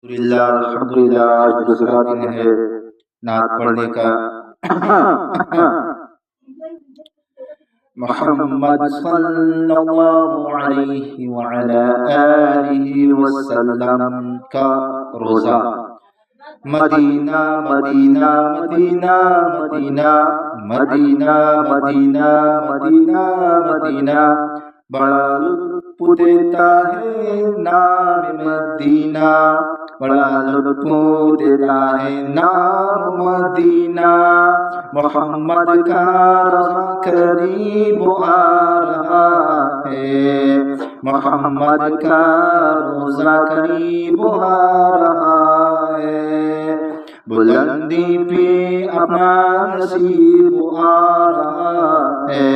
अल्हम्दुलिल्लाह आज दूसरा दिन है नात पढ़ने का। मोहम्मद सल्लल्लाहु अलैहि वअला आलिहि वसल्लम का रोज़ा। मदीना मदीना मदीना मदीना मदीना मदीना मदीना मदीना बड़ा लुत्फ देता है नाम मदीना, बड़ा लुत्फ देता है नाम मदीना। मोहम्मद का रोज़ा करीब आ रहा है, मोहम्मद का रोज़ा करीब आ रहा है। बुलंदी पे अपना नसीब आ रहा है,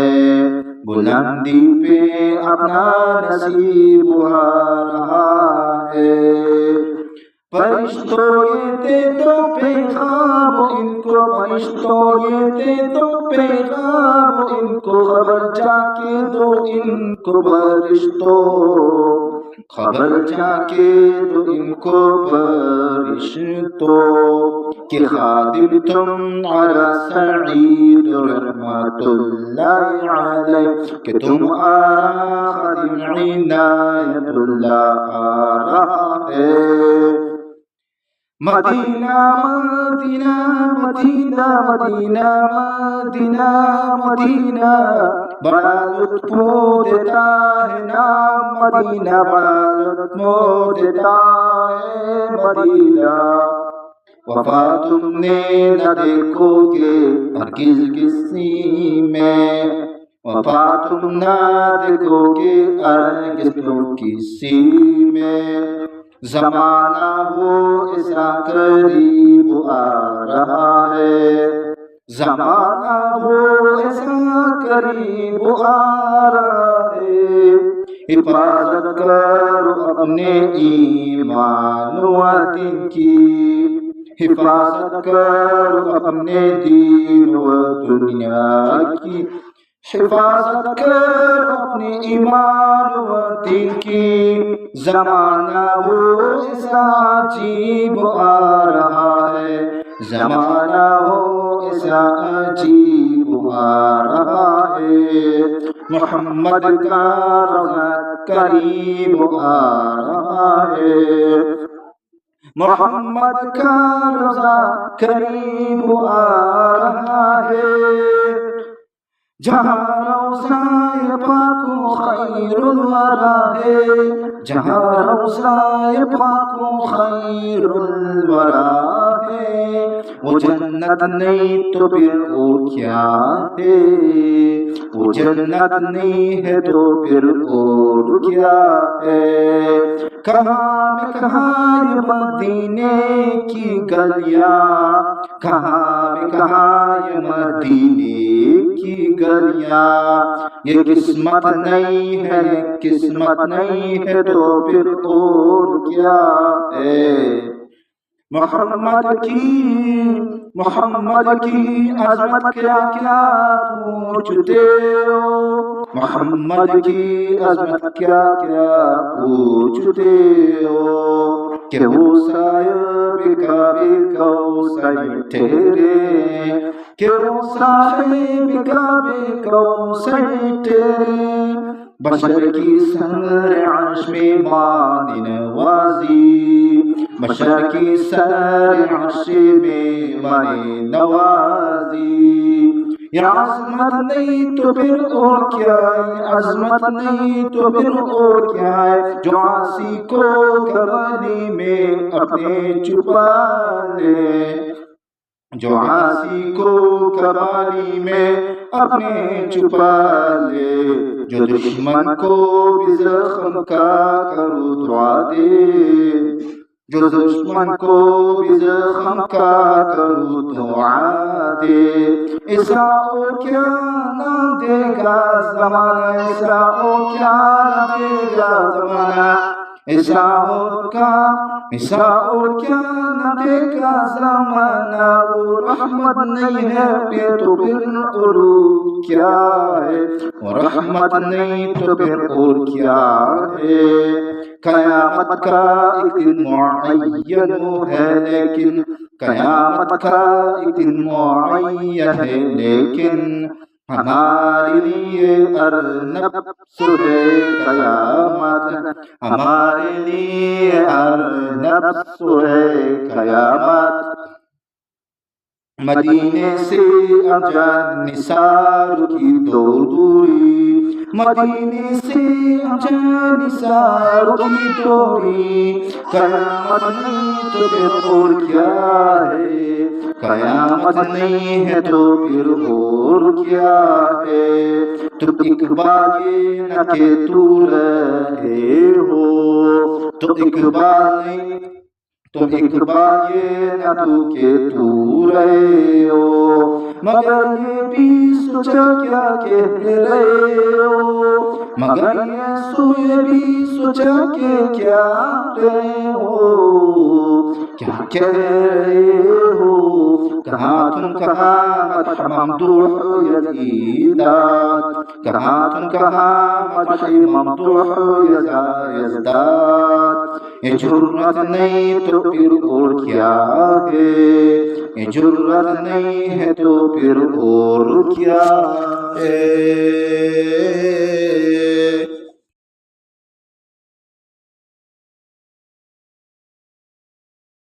बुलंदी पे अपना नसीब आ रहा है। फरिश्तों ये दे दो पैगाम इनको, फरिश्तों ये दे दो पैगाम इनको, खबर जाके दो इनको फरिश्तों, खबर जाके दो इनको फरिश्तों कि खादिम तुम अला सईद रहमतुल्लाह अलैह, कि तुम खादिम इनायतुल्लाह आ रहा है। मदीना मदीना मदीना मदीना मदीना मदीना बड़ा लुत्फ देता है नाम मदीना, बड़ा लुत्फ देता है मदीना। वफा तुमने न देखोगे हरगिज़ किसी में, वफा तुम न देखोगे हरगिज़ किसी में। ज़माना वो ऐसा करीब आ रहा है, ज़माना वो ऐसा करीब आ रहा है। हिफाजत करो अपने ईमान व दीन की, हिफाजत करो अपने दीन व दुनिया की, हिफाजत करो अपने ईमान व दीन की। ज़माना वो ऐसा अजीब आ रहा है, ज़माना वो ऐसा अजीब आ रहा है। मोहम्मद का रोज़ा करीब आ रहा है, मोहम्मद का रोज़ा करीब आ रहा है। जहाँ रोज़ाए पाक खैरुल वरा है, जहाँ रोज़ाए पाक खैरुल वरा है। वो जन्नत नहीं तो फिर वो क्या है, वो जन्नत नहीं है तो फिर और क्या है। कहाँ में कहाँ ये मदीने की गलियाँ, कहाँ में कहाँ ये मदीने की गलियाँ। ये किस्मत नहीं है, किस्मत नहीं है तो फिर और क्या है। मोहम्मद की अज़मत क्या क्या पूछते हो, मोहम्मद की अज़मत क्या क्या पूछते हो। कि वो साहिब काबे कौसर ठहरे, कि वो साहिब काबे कौसर ठहरे। बशर की सर अर्श में मानी नवाजी, बशर की सर अर्श में मानी नवाजी। ये अज़मत नहीं तो फिर और क्या है, अज़मत नहीं तो फिर और क्या है। जो आसी को कवानी में अपने छुपा ले, जो आसी को कवानी में अपने छुपा ले। जो दुश्मन को भी ज़ख्म का करूँ दुआ दे, जो दुश्मन को भी ज़ख्म का करूँ दुआ दे। ऐसा और क्या नाम देगा ज़माना, ऐसा और क्या नाम देगा ज़माना। ऐसा होगा ऐसा और क्या न देखा ज़माना, वो रहमत नहीं है तो फिर और क्या है, वो रहमत नहीं तो फिर और क्या है। क़यामत का एक दिन मुअय्यन है लेकिन, क़यामत का एक दिन मुअय्यन है लेकिन, हमारे लिए अर्नब सुबह क़यामत, हमारे लिए अर्नब सुबह क़यामत। मदीने से अजान निसार की दूरी, मदीने से अजान निसार की दूरी, क़यामत नहीं तो फिर और क्या है, क़यामत नहीं है तो फिर और क्या है। तुम एक बार ये न के तू रहे हो, तुम एक बार नहीं, तुम एक बार ये न तू के तू रहे हो, मगर ये भी सोचा क्या कह रहे हो, मगर ये भी सोचा के क्या रहे हो, क्या कह रहे हो। कहाँ तुम कहाँ मदह ममदूह यज़ीदात, कहाँ तुम कहाँ मदह ममदूह यज़दात। ये जुर्रत नहीं तो फिर और क्या है, ये जुर्रत नहीं है तो फिर और क्या है।